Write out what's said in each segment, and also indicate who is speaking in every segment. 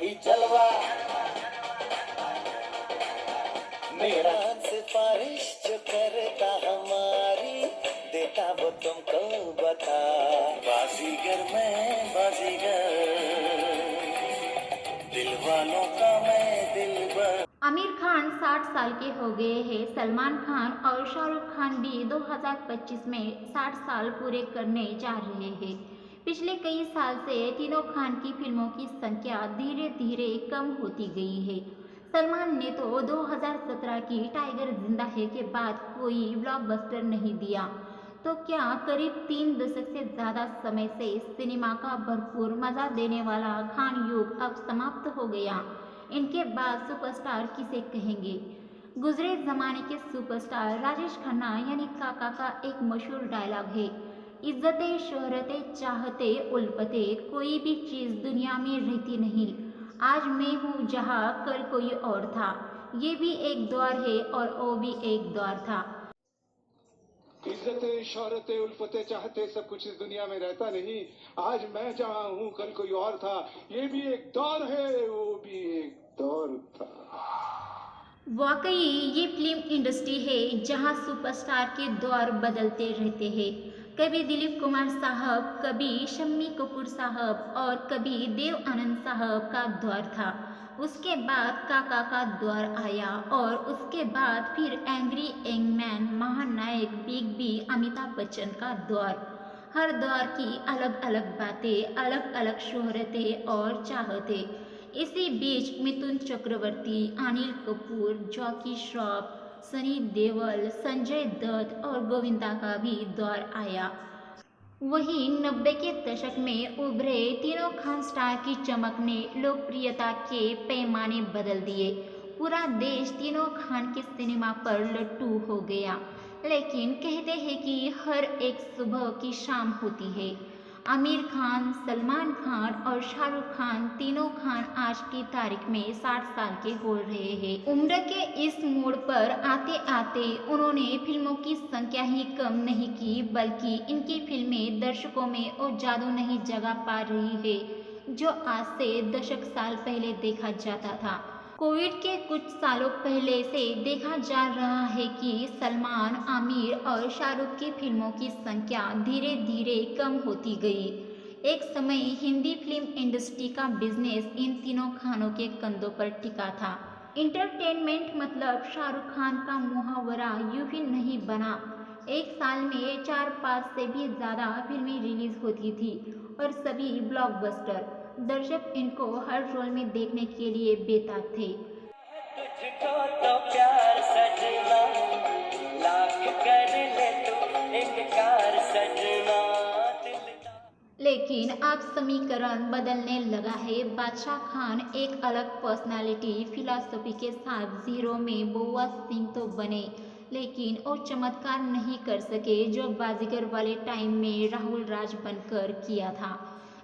Speaker 1: ही जलवा, मेरा सिफारिश जो करता हमारी, देता वो तुमको बता। बाजीगर मैं बाजीगर, दिल वालों का मैं दिलबर।
Speaker 2: आमिर खान 60 साल के हो गए हैं। सलमान खान और शाहरुख खान भी 2025 में 60 साल पूरे करने जा रहे हैं। पिछले कई साल से तीनों खान की फिल्मों की संख्या धीरे धीरे कम होती गई है। सलमान ने तो 2017 की टाइगर जिंदा है के बाद कोई ब्लॉकबस्टर नहीं दिया, तो क्या करीब 3 दशक से ज़्यादा समय से सिनेमा का भरपूर मज़ा देने वाला खान युग अब समाप्त हो गया? इनके बाद सुपरस्टार किसे कहेंगे? गुजरे ज़माने के सुपरस्टार राजेश खन्ना यानी काका का एक मशहूर डायलॉग है, इज्जतें शोहरतें चाहते उल्फते कोई भी चीज़ दुनिया में रहती नहीं। आज मैं हूँ जहाँ कल कोई और था। ये भी एक दौर है और वो भी एक दौर था।
Speaker 3: इज्जतें शोहरतें उल्फतें चाहते सब कुछ इस दुनिया में रहता नहीं। आज मैं जहाँ हूँ कल कोई और था। ये भी एक दौर है, वो भी एक दौर था।
Speaker 2: वाकई ये फिल्म इंडस्ट्री है जहां सुपरस्टार के दौर बदलते रहते हैं। कभी दिलीप कुमार साहब, कभी शम्मी कपूर साहब और कभी देव आनंद साहब का दौर था। उसके बाद काका का दौर आया और उसके बाद फिर एंग्री यंग मैन, महानायक, बिग बी, अमिताभ बच्चन का दौर। हर दौर की अलग अलग बातें, अलग अलग शोहरतें और चाहतें। इसी बीच मिथुन चक्रवर्ती, अनिल कपूर, जॉकी श्रॉफ, सनी देओल, संजय दत्त और गोविंदा का भी दौर आया। वहीं 90 के दशक में उभरे तीनों खान स्टार की चमक ने लोकप्रियता के पैमाने बदल दिए। पूरा देश तीनों खान के सिनेमा पर लट्टू हो गया। लेकिन कहते हैं कि हर एक सुबह की शाम होती है। आमिर खान, सलमान खान और शाहरुख खान, तीनों खान आज की तारीख में 60 साल के हो रहे हैं। उम्र के इस मोड़ पर आते आते उन्होंने फिल्मों की संख्या ही कम नहीं की, बल्कि इनकी फिल्में दर्शकों में वो जादू नहीं जगा पा रही है जो आज से दशक साल पहले देखा जाता था। कोविड के कुछ सालों पहले से देखा जा रहा है कि सलमान, आमिर और शाहरुख की फिल्मों की संख्या धीरे धीरे कम होती गई। एक समय हिंदी फिल्म इंडस्ट्री का बिजनेस इन तीनों खानों के कंधों पर टिका था। इंटरटेनमेंट मतलब शाहरुख खान का मुहावरा यूं ही नहीं बना। एक साल में 4-5 से भी ज़्यादा फिल्में रिलीज होती थी और सभी ब्लॉकबस्टर। दर्शक इनको हर रोल में देखने के लिए बेताब थे।
Speaker 1: तुझको तो प्यार सजना, लाख कर ले तू इनकार सजना।
Speaker 2: लेकिन अब समीकरण बदलने लगा है। बादशाह खान एक अलग पर्सनालिटी, फिलॉसफी के साथ जीरो में बुआ सिंह तो बने, लेकिन वो चमत्कार नहीं कर सके जो बाजीगर वाले टाइम में राहुल राज बनकर किया था।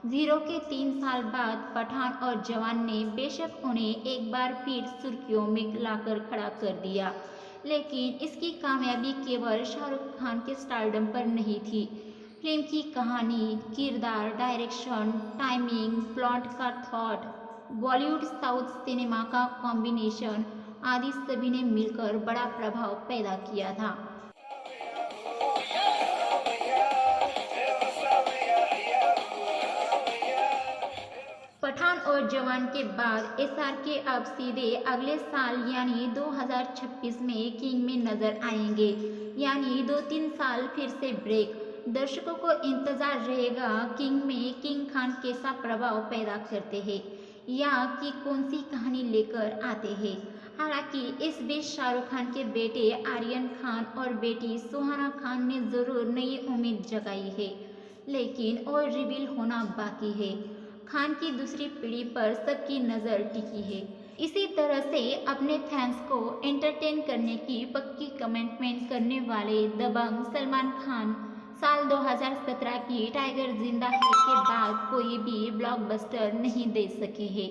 Speaker 2: जीरो के 3 साल बाद पठान और जवान ने बेशक उन्हें एक बार फिर सुर्खियों में लाकर खड़ा कर दिया, लेकिन इसकी कामयाबी केवल शाहरुख खान के स्टारडम पर नहीं थी। फिल्म की कहानी, किरदार, डायरेक्शन, टाइमिंग, प्लॉट का थॉट, बॉलीवुड साउथ सिनेमा का कॉम्बिनेशन आदि सभी ने मिलकर बड़ा प्रभाव पैदा किया था। पठान और जवान के बाद SRK अब सीधे अगले साल यानी 2026 में किंग में नजर आएंगे, यानी 2-3 साल फिर से ब्रेक। दर्शकों को इंतजार रहेगा किंग में किंग खान कैसा प्रभाव पैदा करते हैं या कि कौन सी कहानी लेकर आते हैं। हालांकि इस बीच शाहरुख खान के बेटे आर्यन खान और बेटी सुहाना खान ने जरूर नई उम्मीद जगाई है, लेकिन और रिवील होना बाकी है। खान की दूसरी पीढ़ी पर सबकी नज़र टिकी है। इसी तरह से अपने फैंस को एंटरटेन करने की पक्की कमिटमेंट करने वाले दबंग सलमान खान साल 2017 की टाइगर जिंदा है के बाद कोई भी ब्लॉकबस्टर नहीं दे सके हैं।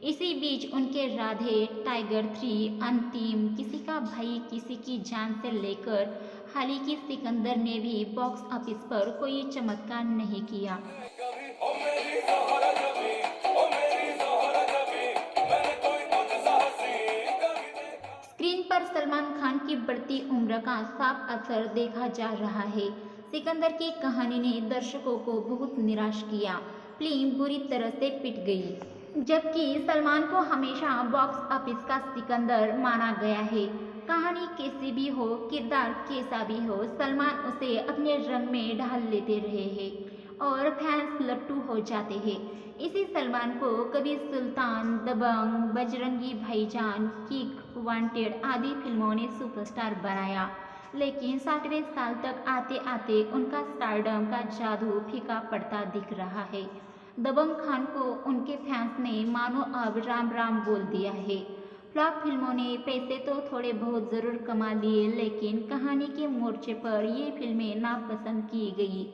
Speaker 2: इसी बीच उनके राधे, टाइगर 3, अंतिम, किसी का भाई किसी की जान से लेकर हाल ही की सिकंदर ने भी बॉक्स ऑफिस पर कोई चमत्कार नहीं किया। खान की बढ़ती उम्र का साफ असर देखा जा रहा है। सिकंदर की कहानी ने दर्शकों को बहुत निराश किया। फिल्म बुरी तरह से पिट गई। जबकि सलमान को हमेशा बॉक्स ऑफिस का सिकंदर माना गया है। कहानी कैसी भी हो, किरदार कैसा भी हो, सलमान उसे अपने रंग में ढाल लेते रहे हैं और फैंस लट्टू हो जाते हैं। इसी सलमान को कभी सुल्तान, दबंग, बजरंगी भाईजान, किक, वांटेड आदि फिल्मों ने सुपरस्टार बनाया, लेकिन 60वें साल तक आते आते उनका स्टारडम का जादू फीका पड़ता दिख रहा है। दबंग खान को उनके फैंस ने मानो अब राम राम बोल दिया है। फ्लॉप फिल्मों ने पैसे तो थोड़े बहुत ज़रूर कमा लिए, लेकिन कहानी के मोर्चे पर ये फिल्में नापसंद की गई।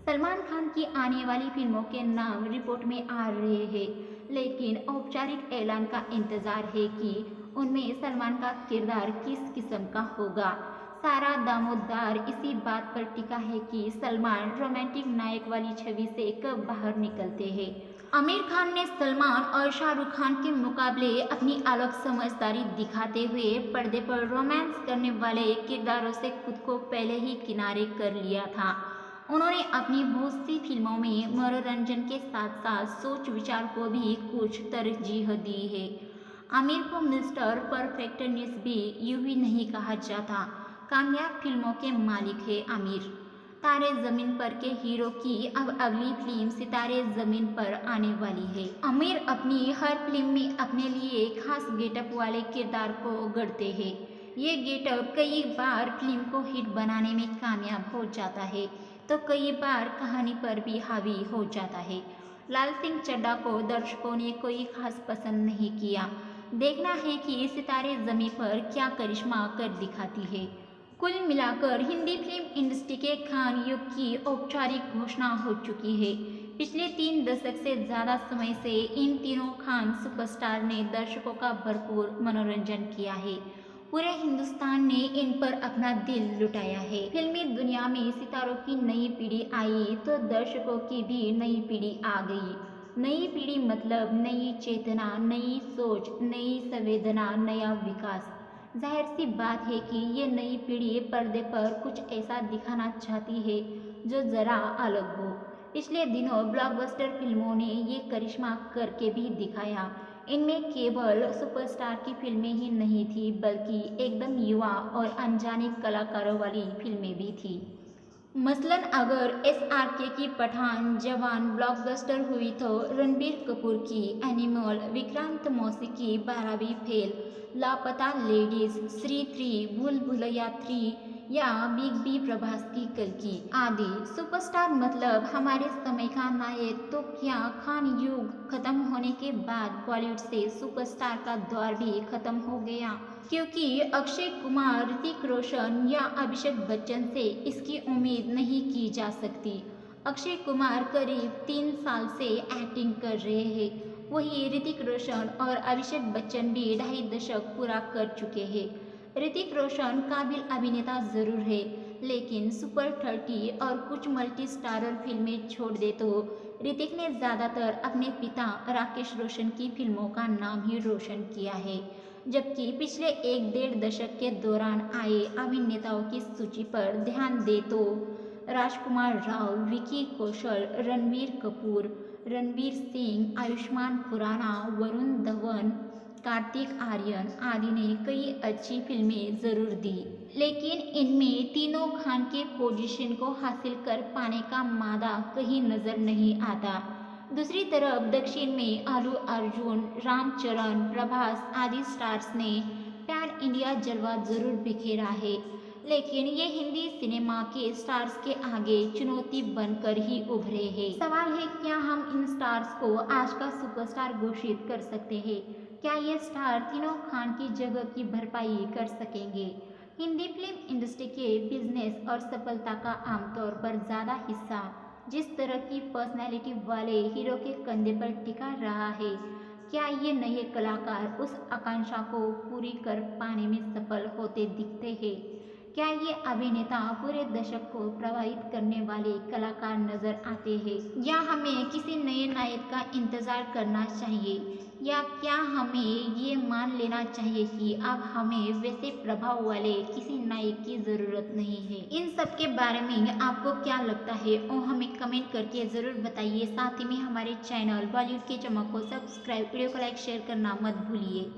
Speaker 2: सलमान खान की आने वाली फिल्मों के नाम रिपोर्ट में आ रहे हैं, लेकिन औपचारिक ऐलान का इंतजार है कि उनमें सलमान का किरदार किस किस्म का होगा। सारा दामोदर इसी बात पर टिका है कि सलमान रोमांटिक नायक वाली छवि से कब बाहर निकलते हैं। आमिर खान ने सलमान और शाहरुख खान के मुकाबले अपनी अलग समझदारी दिखाते हुए पर्दे पर रोमांस करने वाले किरदारों से खुद को पहले ही किनारे कर लिया था। उन्होंने अपनी बहुत सी फिल्मों में मनोरंजन के साथ साथ सोच विचार को भी कुछ तरजीह दी है। आमिर को मिस्टर परफेक्टनेस भी यूं ही नहीं कहा जाता। कामयाब फिल्मों के मालिक है आमिर। तारे जमीन पर के हीरो की अब अगली फिल्म सितारे जमीन पर आने वाली है। आमिर अपनी हर फिल्म में अपने लिए खास गेटअप वाले किरदार को गढ़ते हैं। ये गेटअप कई बार फिल्म को हिट बनाने में कामयाब हो जाता है, तो कई बार कहानी पर भी हावी हो जाता है। लाल सिंह चड्ढा को दर्शकों ने कोई खास पसंद नहीं किया। देखना है कि सितारे जमीन पर क्या करिश्मा कर दिखाती है। कुल मिलाकर हिंदी फिल्म इंडस्ट्री के खान युग की औपचारिक घोषणा हो चुकी है। पिछले 3 दशक से ज़्यादा समय से इन तीनों खान सुपरस्टार ने दर्शकों का भरपूर मनोरंजन किया है। पूरे हिंदुस्तान ने इन पर अपना दिल लुटाया है। फिल्मी दुनिया में सितारों की नई पीढ़ी आई तो दर्शकों की भी नई पीढ़ी आ गई। नई पीढ़ी मतलब नई चेतना, नई सोच, नई संवेदना, नया विकास। जाहिर सी बात है कि ये नई पीढ़ी पर्दे पर कुछ ऐसा दिखाना चाहती है जो ज़रा अलग हो। पिछले दिनों ब्लॉकबस्टर फिल्मों ने ये करिश्मा करके भी दिखाया। इनमें केवल सुपरस्टार की फिल्में ही नहीं थी, बल्कि एकदम युवा और अनजाने कलाकारों वाली फिल्में भी थी। मसलन अगर SRK की पठान, जवान ब्लॉकबस्टर हुई तो रणबीर कपूर की एनिमल, विक्रांत मौसी की 12वीं फेल, लापता लेडीज, श्री 3, भूल भुलैया 3 या बिग बी प्रभास की कल्कि आदि। सुपरस्टार मतलब हमारे समय का नायक तो क्या, खान युग खत्म होने के बाद बॉलीवुड से सुपरस्टार का दौर भी खत्म हो गया, क्योंकि अक्षय कुमार, ऋतिक रोशन या अभिषेक बच्चन से इसकी उम्मीद नहीं की जा सकती। अक्षय कुमार करीब 3 साल से एक्टिंग कर रहे हैं, वहीं ऋतिक रोशन और अभिषेक बच्चन भी 2.5 दशक पूरा कर चुके हैं। ऋतिक रोशन काबिल अभिनेता जरूर है, लेकिन सुपर 30 और कुछ मल्टी स्टारर फिल्में छोड़ दे तो ऋतिक ने ज़्यादातर अपने पिता राकेश रोशन की फिल्मों का नाम ही रोशन किया है। जबकि पिछले 1-1.5 दशक के दौरान आए अभिनेताओं की सूची पर ध्यान दे तो राजकुमार राव, विकी कौशल, रणबीर कपूर, रणवीर सिंह, आयुष्मान खुराना, वरुण धवन, कार्तिक आर्यन आदि ने कई अच्छी फिल्में जरूर दी, लेकिन इनमें तीनों खान के पोजीशन को हासिल कर पाने का मादा कहीं नजर नहीं आता। दूसरी तरफ दक्षिण में आलू अर्जुन, रामचरण, प्रभास आदि स्टार्स ने पैन इंडिया जलवा जरूर बिखेरा है, लेकिन ये हिंदी सिनेमा के स्टार्स के आगे चुनौती बनकर ही उभरे हैं। सवाल है, क्या हम इन स्टार्स को आज का सुपरस्टार घोषित कर सकते हैं? क्या ये स्टार तीनों खान की जगह की भरपाई कर सकेंगे? हिंदी फिल्म इंडस्ट्री के बिजनेस और सफलता का आमतौर पर ज़्यादा हिस्सा जिस तरह की पर्सनैलिटी वाले हीरो के कंधे पर टिका रहा है, क्या ये नए कलाकार उस आकांक्षा को पूरी कर पाने में सफल होते दिखते हैं? क्या ये अभिनेता पूरे दशक को प्रभावित करने वाले कलाकार नजर आते हैं, या हमें किसी नए नायक का इंतजार करना चाहिए, या क्या हमें ये मान लेना चाहिए कि अब हमें वैसे प्रभाव वाले किसी नायक की ज़रूरत नहीं है। इन सब के बारे में आपको क्या लगता है और हमें कमेंट करके ज़रूर बताइए। साथ ही में हमारे चैनल बॉलीवुड की चमक को सब्सक्राइब, वीडियो को लाइक शेयर करना मत भूलिए।